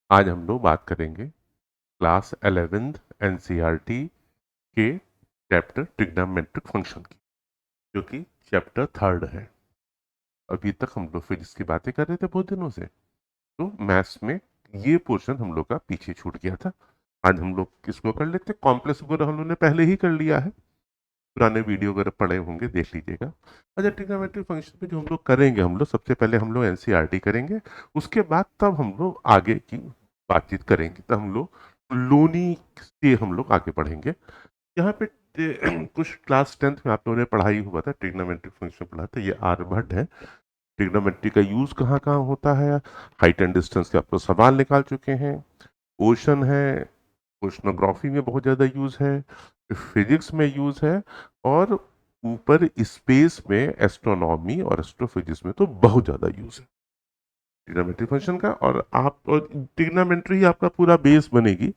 आज हम लोग बात करेंगे क्लास 11th एनसीईआरटी के चैप्टर ट्रिग्नोमेट्रिक फंक्शन की, जो कि चैप्टर 3 है। अभी तक हम लोग फिजिक्स की बातें कर रहे थे बहुत दिनों से, तो मैथ्स में ये पोर्शन हम लोग का पीछे छूट गया था। आज हम लोग किसको कर लेते हैं, कॉम्प्लेक्स वगैरह हम लोग ने पहले ही कर लिया है, पुराने वीडियो वगैरह पड़े होंगे, देख लीजिएगा। अच्छा, ट्रिग्नोमेट्रिक फंक्शन में जो हम लोग करेंगे, हम लोग सबसे पहले हम लोग एनसीईआरटी करेंगे। उसके बाद तब हम लोग आगे की बातचीत करेंगे, तब हम लोग लोनी से हम लोग आगे बढ़ेंगे। यहाँ पे कुछ क्लास 10th में आप लोगों ने पढ़ाई हुआ था, ट्रिग्नोमेट्रिक फंक्शन पढ़ा था। ये आर्यभट्ट है। ट्रिग्नोमेट्री का यूज कहाँ कहाँ होता है, हाइट एंड डिस्टेंस के आप लोग सवाल निकाल चुके हैं। ओशन है, ओशनोग्राफी में बहुत ज़्यादा यूज है, फिजिक्स में यूज है, और ऊपर स्पेस में एस्ट्रोनॉमी और एस्ट्रोफिजिक्स में तो बहुत ज़्यादा यूज है ट्रिग्नोमेट्री फंक्शन का। और आप, और ट्रिग्नोमेट्री आपका पूरा बेस बनेगी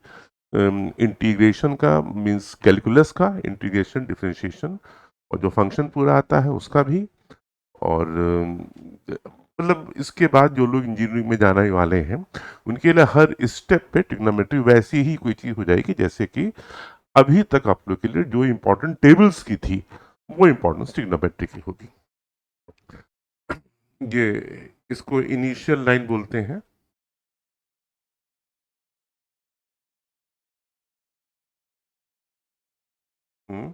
इंटीग्रेशन का, मींस कैलकुलस का इंटीग्रेशन, डिफरेंशिएशन, और जो फंक्शन पूरा आता है उसका भी। और मतलब इसके बाद जो लोग इंजीनियरिंग में जाने वाले हैं, उनके लिए हर स्टेप पे ट्रिग्नोमेट्री वैसी ही कोई चीज़ हो जाएगी जैसे कि अभी तक आप लोग के लिए जो इम्पोर्टेंट टेबल्स की थी, वो इम्पोर्टेंस ट्रिग्नोमेट्री की होगी। ये इसको इनिशियल लाइन बोलते हैं। हम्म,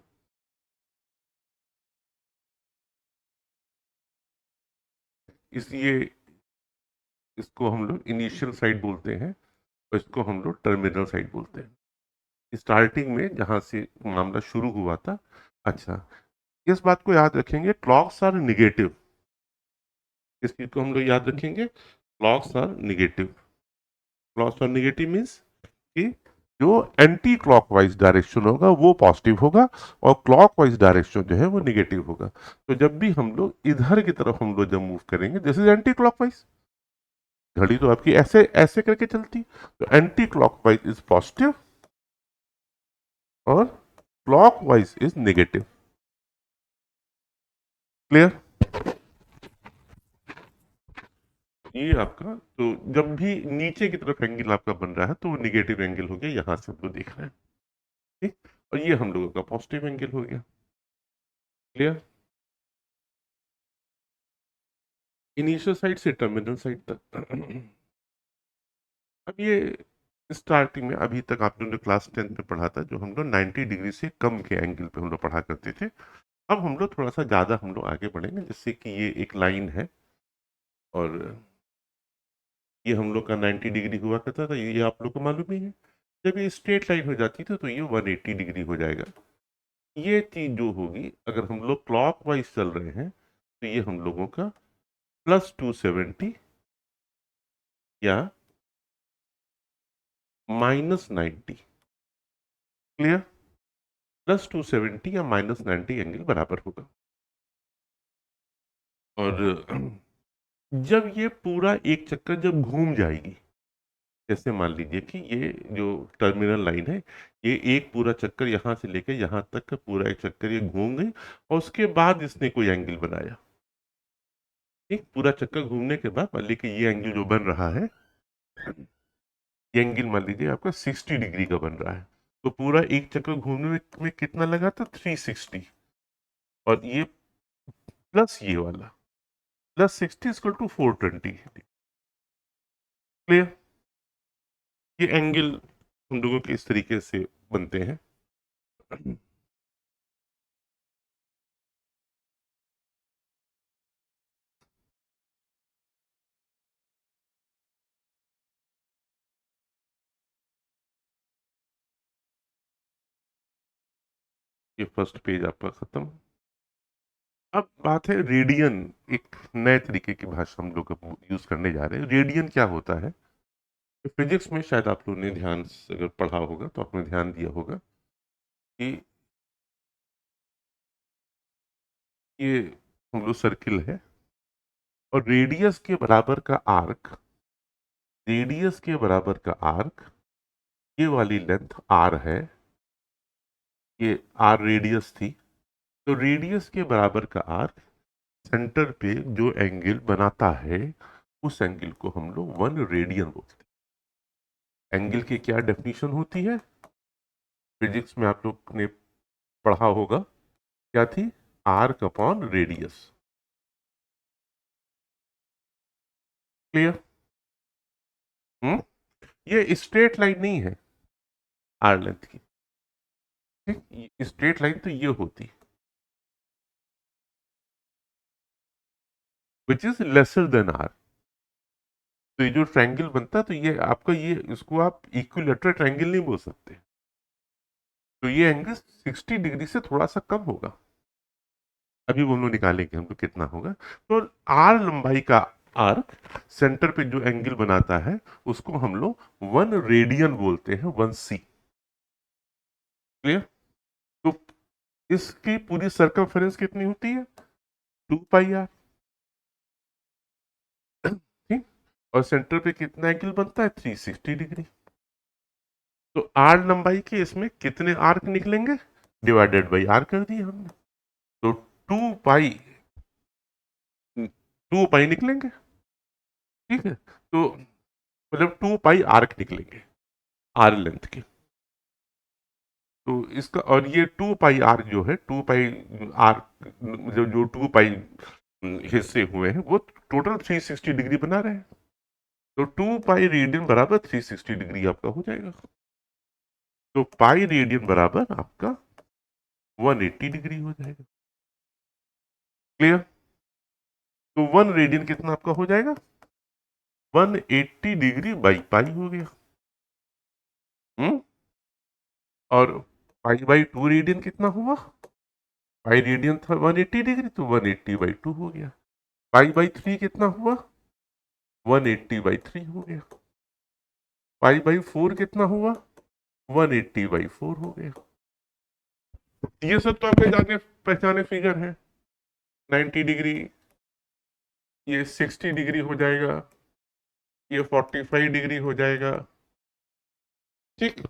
इसलिए इसको हम लोग इनिशियल साइड बोलते हैं, और इसको हम लोग टर्मिनल साइड बोलते हैं, स्टार्टिंग में जहां से मामला शुरू हुआ था। अच्छा, इस बात को याद रखेंगे, क्लॉक्स आर निगेटिव। इस चीज को हम लोग याद रखेंगे, clocks are negative. Clocks are negative means कि जो एंटी क्लॉकवाइज डायरेक्शन होगा वो पॉजिटिव होगा, और क्लॉकवाइज डायरेक्शन जो है वो निगेटिव होगा। तो जब भी हम लोग इधर की तरफ हम लोग जब मूव करेंगे, दिस इज एंटी क्लॉकवाइज। घड़ी तो आपकी ऐसे ऐसे करके चलती, तो एंटी क्लॉकवाइज इज पॉजिटिव और क्लॉकवाइज इज नेगेटिव। क्लियर? ये आपका, तो जब भी नीचे की तरफ एंगल आपका बन रहा है तो वो निगेटिव एंगल हो गया, यहां से हम लोग देख रहे हैं। ठीक, और ये हम लोगों का पॉजिटिव एंगल हो गया। क्लियर? इनिशियल साइड से टर्मिनल साइड तक। अब ये स्टार्टिंग में, अभी तक आप लोगों ने क्लास 10 में पढ़ा था, जो हम लोग 90 डिग्री से कम के एंगल पे हम लोग पढ़ा करते थे। अब हम लोग थोड़ा सा ज़्यादा हम लोग आगे बढ़ेंगे, जैसे कि ये एक लाइन है, और ये हम लोग का 90 डिग्री हुआ करता था, ये आप लोग को मालूम ही है। जब ये स्ट्रेट लाइन हो जाती थी तो ये 180 डिग्री हो जाएगा। ये चीज़ जो होगी, अगर हम लोग क्लॉक वाइज चल रहे हैं, तो ये हम लोगों का +270 या -90। क्लियर? +270 या -90 एंगल बराबर होगा। और जब ये पूरा एक चक्कर जब घूम जाएगी, जैसे मान लीजिए कि ये जो टर्मिनल लाइन है, ये एक पूरा चक्कर यहाँ से लेकर यहाँ तक का पूरा एक चक्कर ये घूम गई, और उसके बाद इसने कोई एंगल बनाया। एक पूरा चक्कर घूमने के बाद मान लीजिए कि ये एंगल जो बन रहा है, ये एंगल मान लीजिए आपका 60 डिग्री का बन रहा है। तो पूरा एक चक्कर घूमने में कितना लगा था? 360। और ये प्लस ये वाला, +60 = 420। क्लियर? ये एंगल हम लोगों के इस तरीके से बनते हैं। ये फर्स्ट पेज आपका खत्म। अब बात है रेडियन। एक नए तरीके की भाषा हम लोग यूज करने जा रहे हैं। रेडियन क्या होता है? फिजिक्स में शायद आप लोगों ने ध्यान से अगर पढ़ा होगा तो आपने ध्यान दिया होगा कि ये हम लोग सर्किल है, और रेडियस के बराबर का आर्क, रेडियस के बराबर का आर्क, ये वाली लेंथ आर है, ये आर रेडियस थी। तो रेडियस के बराबर का आर्क सेंटर पे जो एंगल बनाता है, उस एंगल को हम लोग 1 रेडियन बोलते हैं। एंगल की क्या डेफिनेशन होती है? फिजिक्स में आप लोग ने पढ़ा होगा, क्या थी? Arc upon radius. क्लियर? हम्म ये स्ट्रेट लाइन नहीं है आर लेंथ की, ठीक? स्ट्रेट लाइन तो ये होती, which is lesser than r. तो ये जो ट्रायंगल बनता है, तो ये आपका, ये इसको आप इक्विलेटरल ट्रायंगल नहीं बोल सकते। तो ये एंगल 60 डिग्री से थोड़ा सा कम होगा। अभी वो हम लोग निकालेंगे हम लोग कितना होगा। तो आर लंबाई का आर्क सेंटर पे जो एंगल बनाता है उसको हम लोग 1 रेडियन बोलते हैं, 1 C। क्लियर? तो इसकी पूरी सर्कमफेरेंस कितनी होती है? 2 पाई आर। ठीक। और सेंटर पे कितना एंगल बनता है? 360 डिग्री। तो आर लंबाई के इसमें कितने आर्क निकलेंगे? डिवाइडेड बाई आर कर दिया हमने। तो 2 पाई, 2 पाई निकलेंगे। ठीक है, तो मतलब 2 पाई आर्क निकलेंगे आर लेंथ के। तो इसका, और ये 2 पाई आर्क जो है, 2 पाई आर्क जो जो 2 पाई हिस्से हुए हैं वो टोटल 360 डिग्री बना रहे हैं। तो 2 पाई रेडियन बराबर 360 डिग्री आपका हो जाएगा। तो पाई रेडियन बराबर आपका 180 डिग्री हो जाएगा। क्लियर? तो 1 रेडियन कितना आपका हो जाएगा? 180 डिग्री बाई पाई हो गया। हम्म और पाई बाई 2 रेडियन कितना हुआ? पाई रेडियन था 180 डिग्री, तो 180/2 हो गया। पाई बाई 3 कितना हुआ? 180/3 हो गया। पाई बाई 4 कितना हुआ? 180/4 हो गया। ये सब तो आपके जाने पहचाने फिगर है। 90 डिग्री, ये 60 डिग्री हो जाएगा, ये 45 डिग्री हो जाएगा। ठीक।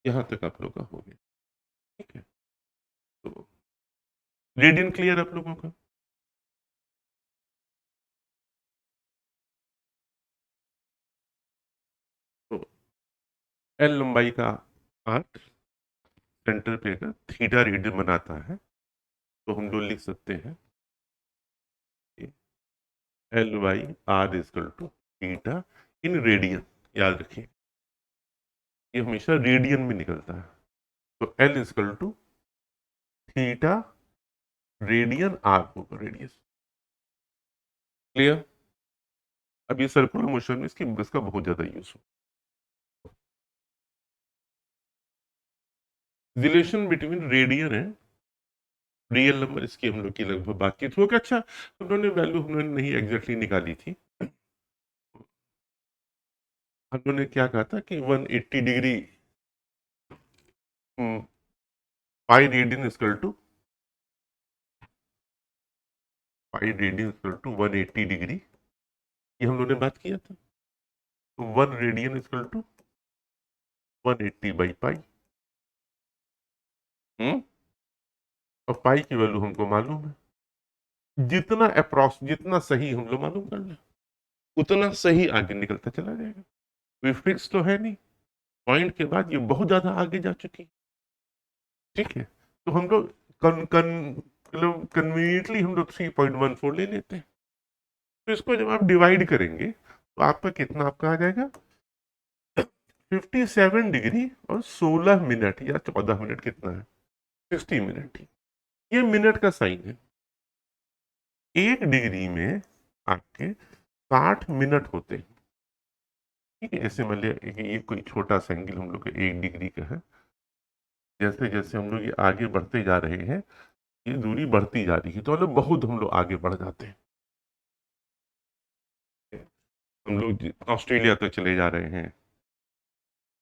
यहां तक आप लोग का हो गया। ठीक है, तो रेडियन क्लियर आप लोगों का? तो एल लंबाई का आर्क सेंटर पे अगर थीटा रेडियन बनाता है तो हम लोग लिख सकते हैं l by r equal to theta in radian. याद रखिए, ये हमेशा रेडियन में निकलता है। तो l equal to theta radian r होगा, रेडियस। क्लियर? अब ये सर्कुलर मोशन में इसका बहुत ज्यादा यूज हो। रिलेशन बिटवीन रेडियन है रियल नंबर, इसकी हम लोग की लगभग बातचीत हो गया। अच्छा, हम लोगों ने वैल्यू हम लोगों ने नहीं एग्जैक्टली निकाली थी। हम लोगों ने क्या कहा था कि 180 degree pi radian equal to, pi radian equal to 180 degree, ये हम लोगों ने बात किया था। तो 1 रेडियन इक्वल टू 180/पाई। हम्म और पाई की वैल्यू हमको मालूम है। जितना अप्रोक्स, जितना सही हम लोग मालूम कर लें, उतना सही आगे निकलता चला जाएगा। कोई फिक्स तो है नहीं, पॉइंट के बाद ये बहुत ज्यादा आगे जा चुकी। ठीक है, तो हम लोग कन कन मतलब कन्वीनियंटली हम लोग 3.14 ले लेते हैं। तो इसको जब आप डिवाइड करेंगे तो आपका कितना आपका आ जाएगा? 57 डिग्री और 16 मिनट या 14 मिनट, कितना है? 60 मिनट। ये मिनट का साइन है। 1 डिग्री में आपके 60 मिनट होते हैं। ठीक है, जैसे मान लिया कि ये कोई छोटा सा एंगल हम लोग का 1 डिग्री का है। जैसे जैसे हम लोग ये आगे बढ़ते जा रहे हैं, ये दूरी बढ़ती जा रही है, तो मतलब बहुत हम लोग आगे बढ़ जाते हैं। हम लोग ऑस्ट्रेलिया तक चले जा रहे हैं,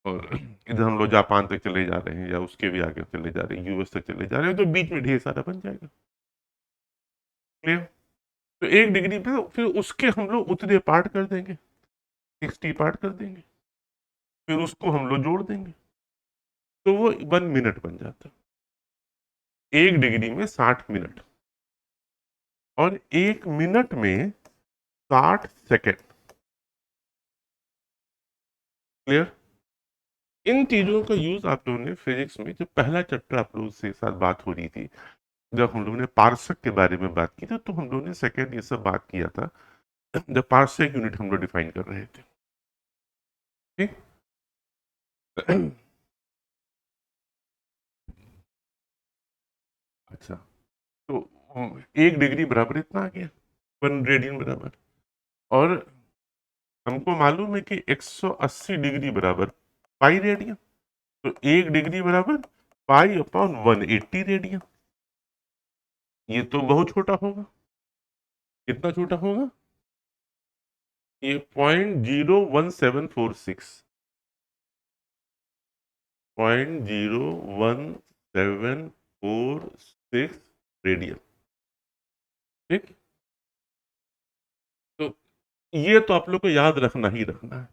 और इधर हम लोग जापान तक चले जा रहे हैं, या उसके भी आगे चले जा रहे हैं, यूएस तक चले जा रहे हैं, तो बीच में ढेर सारा बन जाएगा। क्लियर? तो 1 डिग्री पे फिर उसके हम लोग उतने पार्ट कर देंगे, 60 पार्ट कर देंगे, फिर उसको हम लोग जोड़ देंगे, तो वो 1 मिनट बन जाता है। 1 डिग्री में 60 मिनट, और 1 मिनट में 60 सेकेंड। क्लियर? इन चीजों का यूज आप लोगों ने फिजिक्स में, जब पहला चैप्टर आप लोगों से साथ बात हो रही थी, जब हम लोगों ने पार्सक के बारे में बात की थी, तो हम लोगों ने सेकेंड ये सब बात किया था, जब पार्सक यूनिट हम लोग डिफाइन कर रहे थे। ठीक। अच्छा, तो 1 डिग्री बराबर इतना आ गया, 1 रेडियन बराबर। और हमको मालूम है कि 180 डिग्री बराबर पाई रेडियन, तो 1 डिग्री बराबर पाई अपॉन 180 रेडियन। ये तो बहुत छोटा होगा। कितना छोटा होगा? ये 0.01 746, 0.01 746 रेडियन। ठीक। तो ये तो आप लोग को याद रखना ही रखना है,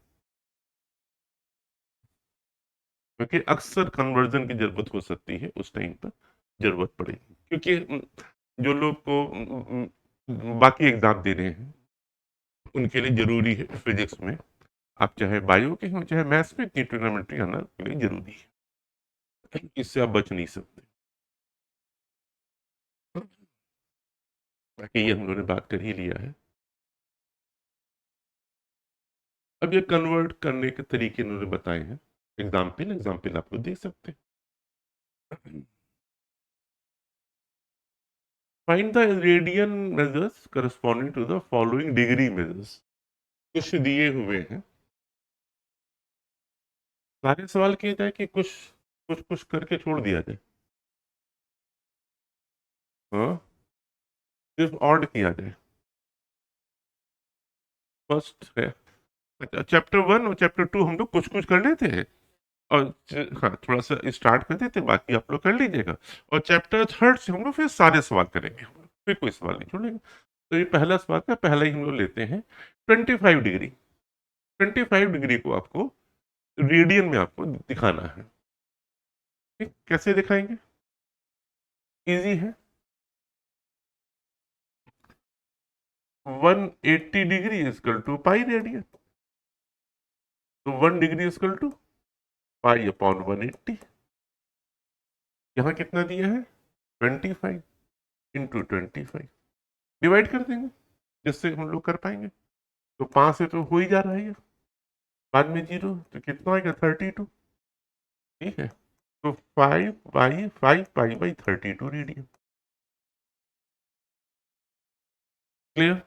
क्योंकि अक्सर कन्वर्जन की जरूरत हो सकती है, उस टाइम पर जरूरत पड़ेगी, क्योंकि जो लोग को बाकी एग्जाम दे रहे हैं, उनके लिए जरूरी है फिजिक्स में, आप चाहे बायो के हो चाहे मैथ्स में, ट्रिग्नोमेट्री आना के लिए जरूरी है, इससे आप बच नहीं सकते। बाकी ये हम लोगों ने बात कर ही लिया है। अब ये कन्वर्ट करने के तरीके इन्होंने बताए हैं, एग्जाम्पल एग्जाम्पल आप लोग देख सकते हैं। Find the radian measures corresponding to the following degree measures. कुछ दिए हुए हैं, सारे सवाल किए जाए कि कुछ कुछ कुछ करके छोड़ दिया जाए? हाँ, सिर्फ ऑड किया जाए। फर्स्ट है, अच्छा, चैप्टर 1 और चैप्टर 2 हम लोग कुछ कुछ कर लेते हैं, और हाँ थोड़ा सा स्टार्ट कर देते हैं, बाकी आप लोग कर लीजिएगा। और चैप्टर 3 से हम लोग फिर सारे सवाल करेंगे, फिर कोई सवाल नहीं छोड़ेंगे। तो ये पहला सवाल का पहला ही हम लोग लेते हैं। 25 डिग्री, 25 डिग्री को आपको रेडियन में आपको दिखाना है। ठीक, कैसे दिखाएंगे? इजी है। 180 degree equal to pi radian, तो 1 degree equal to pi upon 180। यहाँ कितना दिया है? 25 इंटू 25, डिवाइड कर देंगे, जिससे हम लोग कर पाएंगे। तो 5 से तो हो ही जा रहा है ये, बाद में जीरो, तो कितना आएगा? 32। ठीक है, तो 5 पाई 32 रेडियन। क्लियर?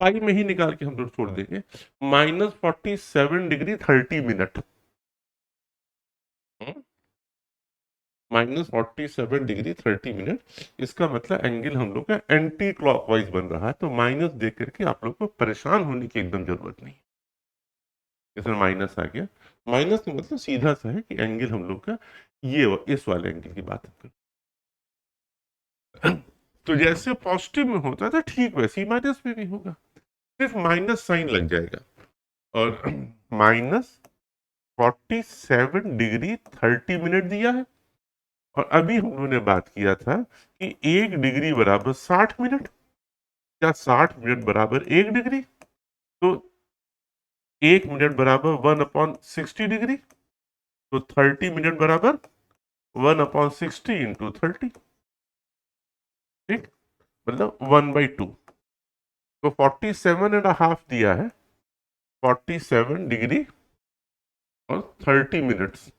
पाई में ही निकाल के हम लोग छोड़ देंगे। -47 डिग्री 30 मिनट, -47 डिग्री 30 मिनट, इसका मतलब एंगल हम लोग का एंटी क्लॉकवाइज बन रहा है, तो माइनस देख करके आप लोग को परेशान होने की एकदम जरूरत नहीं। इसमें माइनस आ गया, माइनस का मतलब सीधा सा है कि एंगल हम लोग का ये इस वाले एंगल की बात हम कर। तो जैसे पॉजिटिव में होता है तो ठीक वैसे ही माइनस में भी होगा, सिर्फ माइनस साइन लग जाएगा। और -47 डिग्री 30 मिनट दिया है, और अभी हम लोगों ने बात किया था कि 1 डिग्री बराबर 60 मिनट, क्या 60 मिनट बराबर 1 डिग्री? तो 1 मिनट बराबर 1/60 डिग्री, तो 30 मिनट बराबर 1/60 × 30। ठीक, मतलब 1/2। तो 47.5 दिया है, 47 डिग्री और 30 मिनट्स,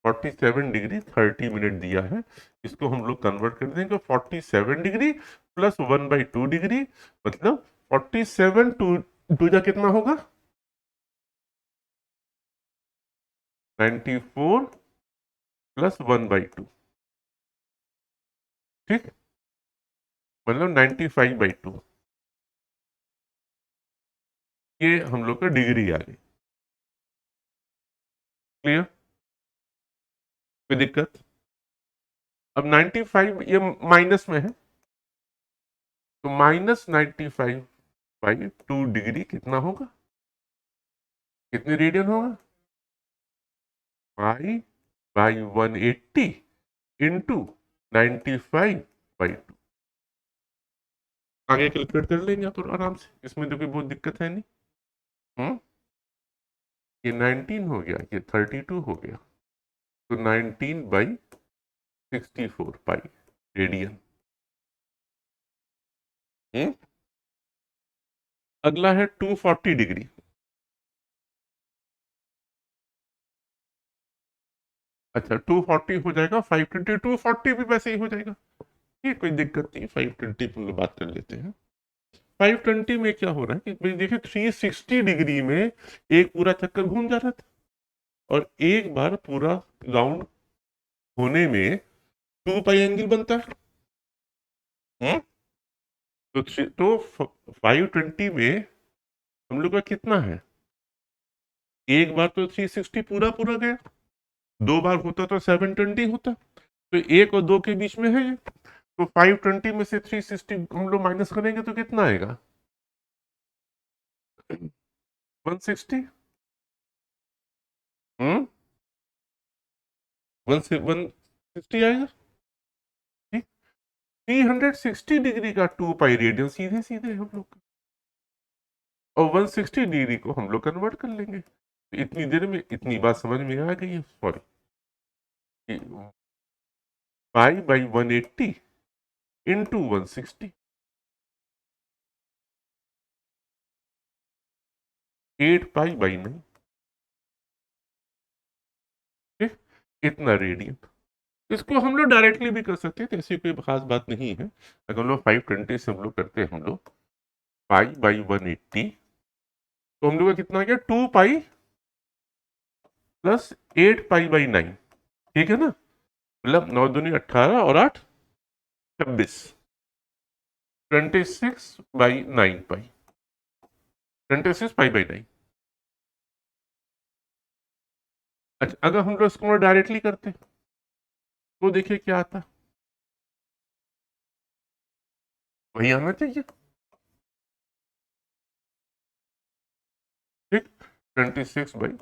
47 डिग्री 30 मिनट दिया है। इसको हम लोग कन्वर्ट कर देंगे, 47 डिग्री प्लस 1/2 डिग्री, मतलब 47 टू जा कितना होगा? 94 प्लस 1/2। ठीक, मतलब 95/2। ये हम लोग का डिग्री आ गई। क्लियर? कोई दिक्कत? अब 95 ये माइनस में है, तो -95/2 डिग्री कितना होगा, कितने रेडियन होगा, पाई/180 इंटू 95/2। आगे कैलकुलेट कर लेंगे आप आराम से, इसमें तो कोई बहुत दिक्कत है नहीं। हम्म ये 19 हो गया, ये 32 हो गया, तो 19/64 पाई रेडियन। हम्म अगला है 240 डिग्री। अच्छा 240 हो जाएगा, 520 240 भी वैसे ही हो जाएगा, ये कोई दिक्कत नहीं, 520 हम लोग बात कर लेते हैं। 520 में क्या हो रहा है कि भाई देखिए 360 डिग्री में एक पूरा चक्कर घूम जा रहा था, और एक बार पूरा राउंड होने में 2 पाई एंगल बनता है। हम्म? तो 520 में हम लोग का कितना है, एक बार तो 360 पूरा पूरा गया, दो बार होता तो 720 होता, तो एक और दो के बीच में है ये, तो 520 में से 360 हम लोग माइनस करेंगे तो कितना आएगा, 160। हम्म 160 आएगा, ठीक। 360 डिग्री का 2 पाई रेडियन सीधे सीधे हम लोग का, और 160 डिग्री को हम लोग कन्वर्ट कर लेंगे, तो इतनी देर में इतनी बात समझ में आ गई है, सॉरी, पाई/180 इंटू 160, 8 पाई/9, ठीक, इतना रेडियन। इसको हम लोग डायरेक्टली भी कर सकते हैं, तो ऐसी कोई खास बात नहीं है। अगर हम लोग 520 से हम लोग करते हैं हम लोग पाई/180, तो हम लोग का कितना आ गया, 2 पाई प्लस 8 पाई/9, ठीक है ना, मतलब 9 दूनी 18 और 8 26, 26/9 पाई, 26 पाई/9। अच्छा अगर हम लोग इसको डायरेक्टली करते तो देखिए क्या आता, वही आना चाहिए, ठीक, 26/9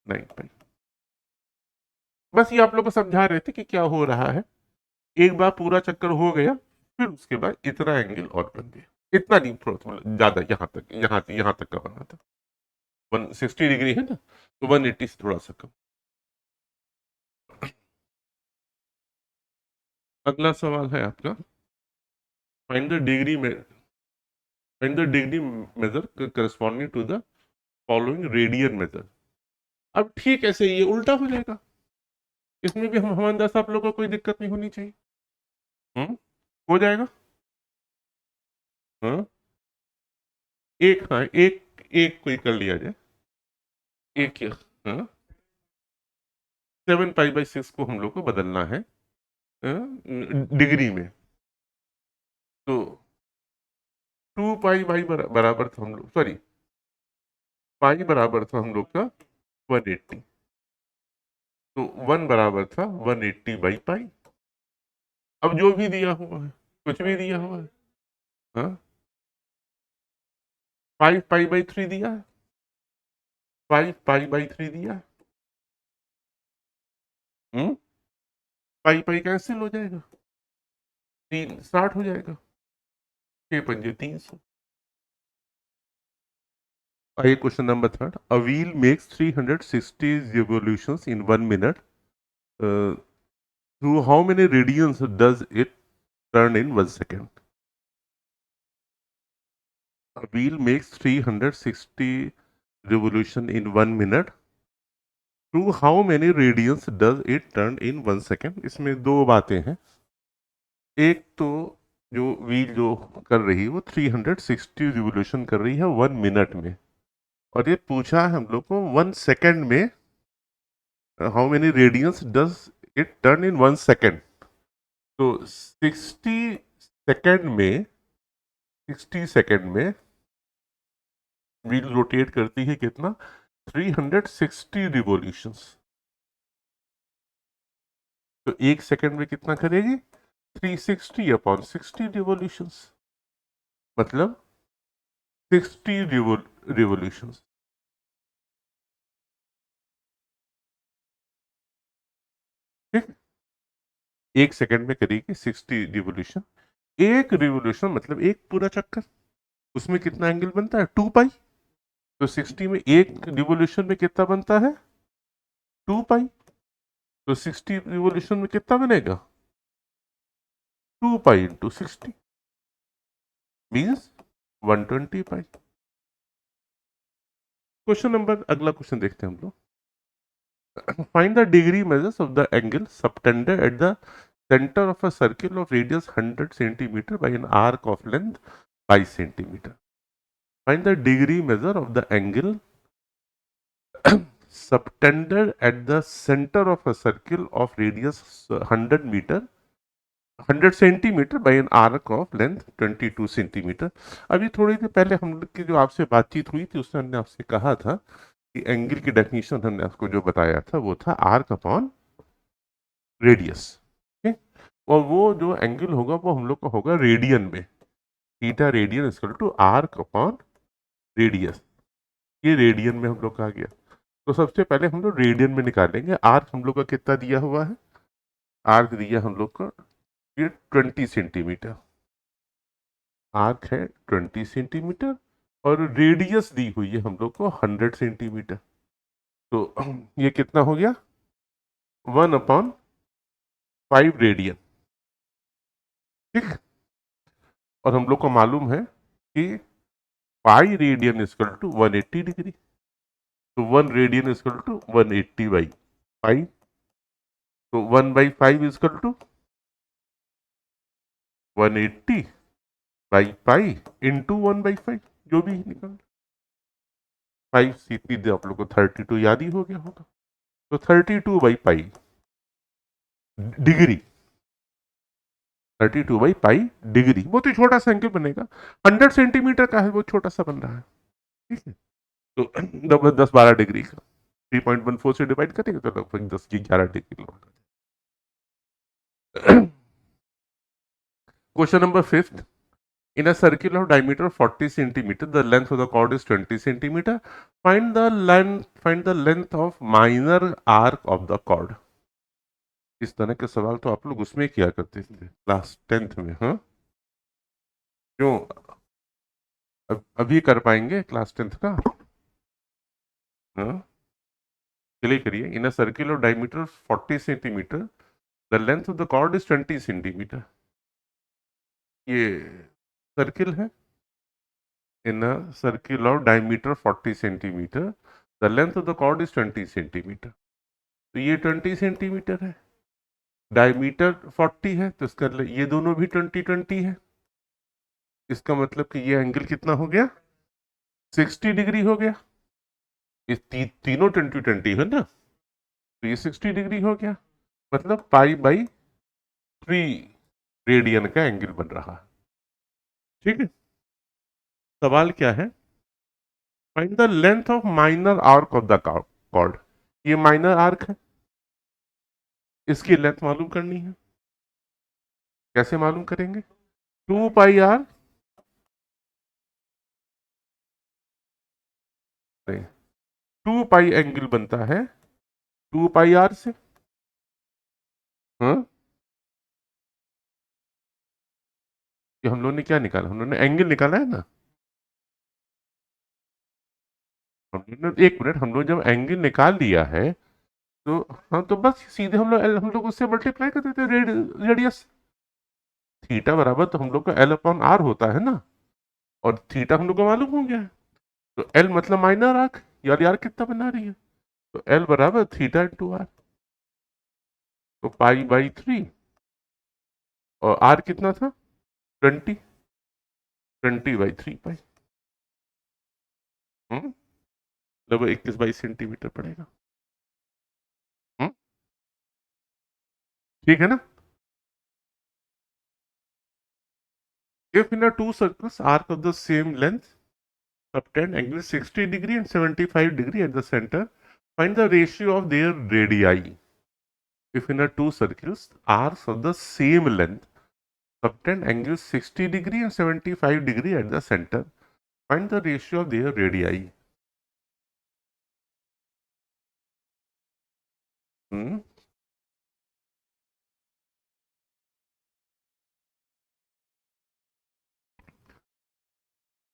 पाई। बस ये आप लोग को समझा रहे थे कि क्या हो रहा है, एक बार पूरा चक्कर हो गया, फिर उसके बाद इतना एंगल और बन गया, इतना नहीं, थोड़ा थोड़ा ज्यादा, यहाँ तक का बना था, 160 डिग्री है ना, तो 180 से थोड़ा सा कम। अगला सवाल है आपका, फाइंड द डिग्री में find the degree measure corresponding to the following radian method. अब ठीक ऐसे ये उल्टा हो जाएगा, इसमें भी हम हमारे अंदर आप लोगों को कोई दिक्कत नहीं होनी चाहिए। हम्म हो जाएगा। हाँ हाँ एक एक कोई कर लिया जाए, एक हाँ 7 पाई/6 को हम लोग को बदलना है डिग्री में, तो 2 पाई बराबर था हम लोग, सॉरी, पाई बराबर था हम लोग का 180, तो 1 बराबर था 180/पाई। अब जो भी दिया हुआ है, कुछ भी दिया हुआ है, हाँ 5 पाई/3 दिया है, 5 पाई/3 दिया है। हम्म पाई पाई कैंसिल हो जाएगा, 360 हो जाएगा, 6 पंजे 300। आइए question number third, a wheel makes 360 revolutions in 1 minute, through how many radians does it turn in 1 second? A wheel makes 360 revolution in 1 minute, through how many radians does it turn in 1 second? इसमें दो बातें हैं, एक तो जो wheel जो कर रही है वो 360 रिवोल्यूशन कर रही है 1 मिनट में, और ये पूछा है हम लोग को 1 सेकेंड में how many radians does it turn in 1 second. तो 60 सेकेंड में व्हील रोटेट करती है कितना, 360 रिवोल्यूशंस। तो 1 सेकंड में कितना करेगी? 360 अपॉन 60 रिवोल्यूशंस, मतलब 60 रिवोल्यूशंस। ठीक, 1 सेकंड में करेगी 60 रिवोल्यूशन। एक रिवोल्यूशन मतलब एक पूरा चक्कर, उसमें कितना एंगल बनता है? 2 पाई। तो 60 में एक रिवोल्यूशन में कितना बनता है? 2 पाई। तो 60 रिवोल्यूशन में कितना बनेगा? 2 पाई इंटू 60 मीन्स 120 पाई। क्वेश्चन नंबर, अगला क्वेश्चन देखते हैं हम लोग। Find the degree measures of the angle subtended at the center of a circle of radius 100 centimeter by an arc of length 5 centimeter. Find the degree measure of the angle subtended at the center of a circle of radius 100 centimetre by an arc of length 22 centimetre. अभी थोड़ी देर पहले हम लोग की जो आपसे बातचीत हुई थी उसमें हमने आपसे कहा था कि एंगल की डेफिनेशन हमने आपको जो बताया था वो था आर्क अपॉन रेडियस। और वो जो एंगल होगा वो हम लोग का होगा रेडियन में, theta radian equal to arc upon radius. ये रेडियन में हम लोग का आ गया। तो सबसे पहले हम लोग रेडियन में निकालेंगे। आर्क हम लोग का कितना दिया हुआ है? आर्क दिया हम लोग का ये 20 सेंटीमीटर। आर्क है 20 सेंटीमीटर और रेडियस दी हुई है हम लोग को 100 सेंटीमीटर। तो ये कितना हो गया? 1/5 रेडियन। ठीक, और हम लोग को मालूम है कि pi radian equal to 180 degree. तो 1 radian equal to 180 by pi. तो 1/5 equal to 180 by pi into 1/5, जो भी निकल 5 सीधे आप लोग को 32 याद ही हो गया होगा। तो 32/पाई डिग्री, 32/पाई डिग्री। बहुत ही छोटा सा एंगल बनेगा, 100 सेंटीमीटर का है, वो छोटा सा बन रहा है। ठीक है, तो लगभग 10-12 डिग्री का 3.14 से डिवाइड करेंगे तो लगभग 10-11 degree. Question number 5। In a circle of diameter 40 centimeter, the length of the chord is 20 centimeter. Find the length of minor arc of the chord. इस तरह के सवाल तो आप लोग उसमें किया करते थे क्लास 10th में। हाँ, क्यों अभी कर पाएंगे क्लास 10th का? हाँ, चलिए करिए। In a circle of diameter 40 centimetre, the length of the chord is 20 centimetre. ये सर्किल है। In a circle of diameter 40 centimetre, the length of the chord is 20 centimetre. तो ये 20 सेंटीमीटर है, डायमीटर 40 है, तो इसका ये दोनों भी 20-20 है। इसका मतलब कि ये एंगल कितना हो गया? 60 डिग्री हो गया। ये तीनों 20-20 है ना, तो ये 60 डिग्री हो गया, मतलब पाई/3 रेडियन का एंगल बन रहा है। ठीक है, सवाल क्या है? Find the length of minor arc of the chord. ये माइनर आर्क है, इसकी लेंथ मालूम करनी है। कैसे मालूम करेंगे? 2 पाई आर, 2 पाई एंगल बनता है 2 पाई आर से। हाँ, कि हम लोगों ने क्या निकाला? हम लोगों ने एंगल निकाला है ना। हम लोग ने, एक मिनट, हम लोग जब एंगल निकाल लिया है तो हाँ, तो बस सीधे हम लोग उससे मल्टीप्लाई कर देते हैं रेडियस। थीटा बराबर तो हम लोग का L/R होता है ना, और थीटा हम लोग को मालूम हो गया है। तो L मतलब माइनर आर्क, यार कितना बना रही है? तो L बराबर थीटा इंटू आर। तो पाई/3 और R कितना था? 20, 20/3 पाई। लगभग 21-22 सेंटीमीटर पड़ेगा। हम्म, ठीक है ना? If in a two circles arc of the same length subtend angles 60 degree and 75 degree at the center, find the ratio of their radii. If in a two circles arcs of the same length subtend angles 60 degree and 75 degree at the center, find the ratio of their radii.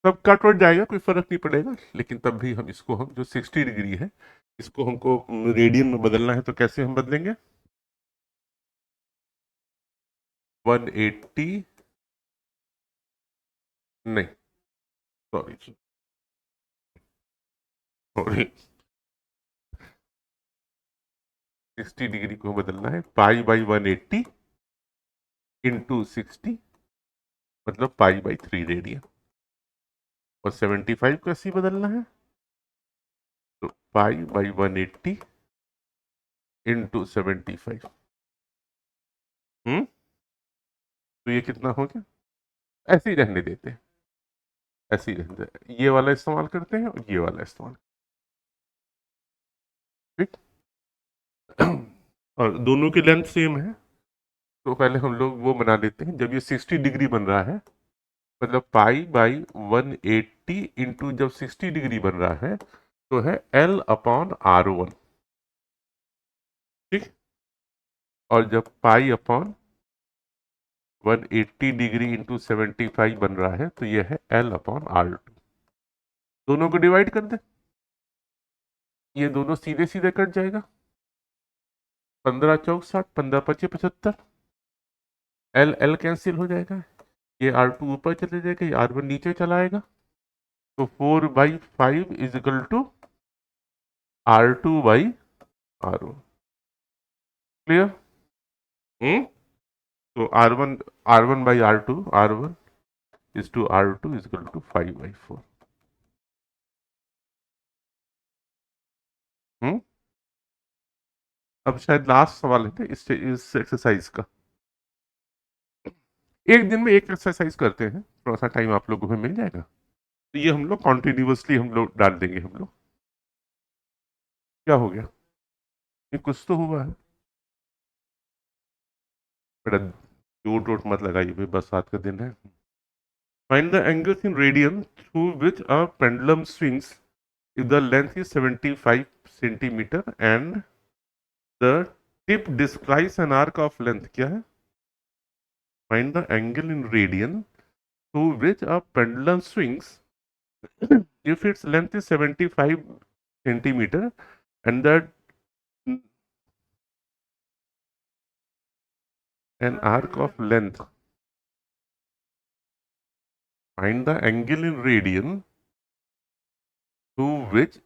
सब cut what जाएगा, कोई फर्क नहीं पड़ेगा, लेकिन तब भी हम इसको, हम जो 60 डिग्री है इसको हमको रेडियन में बदलना है, तो कैसे हम बदलेंगे? 180 नहीं, सॉरी सॉरी, 60 डिग्री को बदलना है पाई बाई 180 इंटू 60, मतलब पाई बाई 3 रेडियन। और 75 को ऐसे ही बदलना है, तो पाई बाई 180 इंटू 75। तो ये कितना हो गया? ऐसे ही रहने देते हैं, ऐसे ही रहने देते, ये वाला इस्तेमाल करते हैं और ये वाला इस्तेमाल, ठीक। और दोनों की लेंथ सेम है, तो पहले हम लोग वो बना लेते हैं। जब ये 60 डिग्री बन रहा है, मतलब पाई बाई 180 इंटू जब 60 डिग्री बन रहा है तो है L/R1, ठीक। और जब पाई अपॉन 180 डिग्री इंटू 75 बन रहा है तो यह है L/R2। दोनों को डिवाइड कर दे, ये दोनों सीधे सीधे कट जाएगा, 15 चौक 60, 15 पचे 75, L L कैंसिल हो जाएगा, ये R2 ऊपर चले जाएगा, ये R1 नीचे चला आएगा, तो 4/5 is equal to R2/R1। Clear? तो R1/R1 is to R2 is equal to 5/4। अब शायद लास्ट सवाल है इस एक्सरसाइज का। एक दिन में एक एक्सरसाइज करते हैं, थोड़ा सा टाइम आप लोगों को मिल जाएगा, तो ये हम लोग कॉन्टिन्यूसली हम लोग डाल देंगे। हम लोग क्या हो गया, ये कुछ तो हुआ है बेटा, चोट वोट मत लगाइए भाई, बरसात का दिन है। Find the angles in radian through which a pendulum swings if the length is 75 centimeter and the tip describes an arc of length, क्या है? Find the angle in radian through which a pendulum swings if its length is 75 centimeter and the an arc of length. Find the angle in radian through which,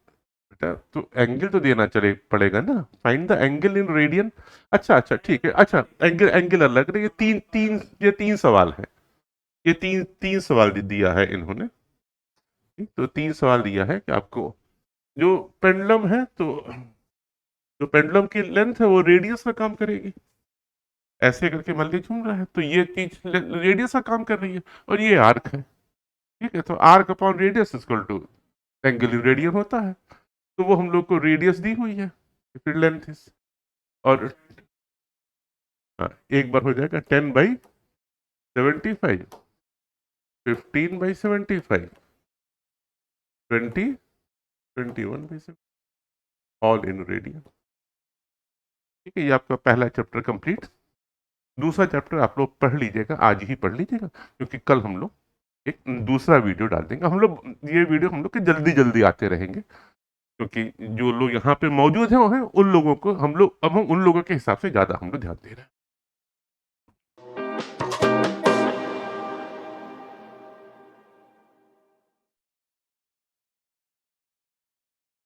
तो angle तो देना चले पड़ेगा ना। Find the angle in radian, अच्छा ठीक है, अच्छा एंगल एंगल अलग, ये तीन सवाल है, ये तीन सवाल दिया है इन्होंने, तो 3 सवाल दिया है कि आपको जो पेंडुलम है, तो जो पेंडुलम की लेंथ है वो रेडियस का काम करेगी, ऐसे करके मान लीजिए घूम रहा है, तो ये चीज रेडियस का काम कर रही है, और ये आर्क है, ठीक है। तो arc upon radius equal to angle in radian होता है, तो वो हम लोग को रेडियस दी हुई है, फिर लेंथ इज, और हाँ, एक बार हो जाएगा 10/75, 15/75, 21/75, ऑल इन रेडियन, ठीक है। ये आपका पहला चैप्टर कंप्लीट। दूसरा चैप्टर आप लोग पढ़ लीजिएगा, आज ही पढ़ लीजिएगा, क्योंकि कल हम लोग एक दूसरा वीडियो डाल देंगे। हम लोग ये वीडियो हम लोग के जल्दी जल्दी आते रहेंगे, क्योंकि जो लोग यहाँ पे मौजूद हैं वो हैं, उन लोगों को हम लोग, अब हम उन लोगों के हिसाब से ज़्यादा हम लोग ध्यान दे रहे हैं।